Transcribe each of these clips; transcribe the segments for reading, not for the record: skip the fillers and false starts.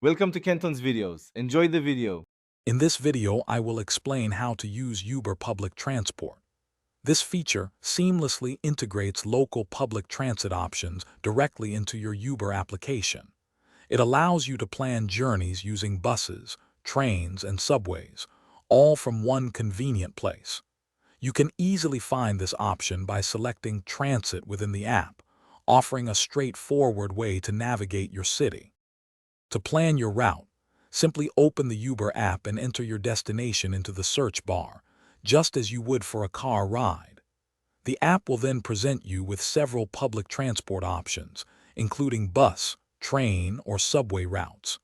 Welcome to Kenton's videos. Enjoy the video. In this video, I will explain how to use Uber public transport. This feature seamlessly integrates local public transit options directly into your Uber application. It allows you to plan journeys using buses, trains, and subways, all from one convenient place. You can easily find this option by selecting Transit within the app, offering a straightforward way to navigate your city. To plan your route, simply open the Uber app and enter your destination into the search bar, just as you would for a car ride. The app will then present you with several public transport options, including bus, train, or subway routes.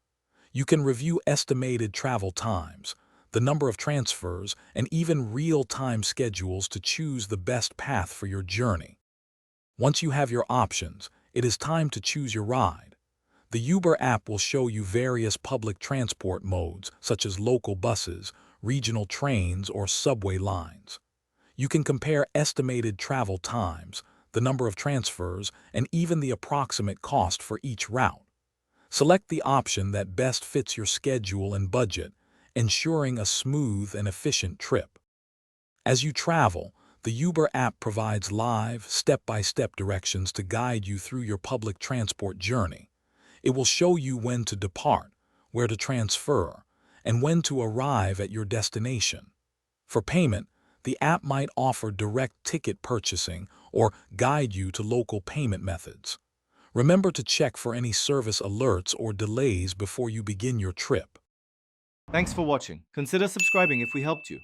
You can review estimated travel times, the number of transfers, and even real-time schedules to choose the best path for your journey. Once you have your options, it is time to choose your ride. The Uber app will show you various public transport modes, such as local buses, regional trains, or subway lines. You can compare estimated travel times, the number of transfers, and even the approximate cost for each route. Select the option that best fits your schedule and budget, ensuring a smooth and efficient trip. As you travel, the Uber app provides live, step-by-step directions to guide you through your public transport journey. It will show you when to depart, where to transfer, and when to arrive at your destination. For payment, the app might offer direct ticket purchasing or guide you to local payment methods. Remember to check for any service alerts or delays before you begin your trip. Thanks for watching. Consider subscribing if we helped you.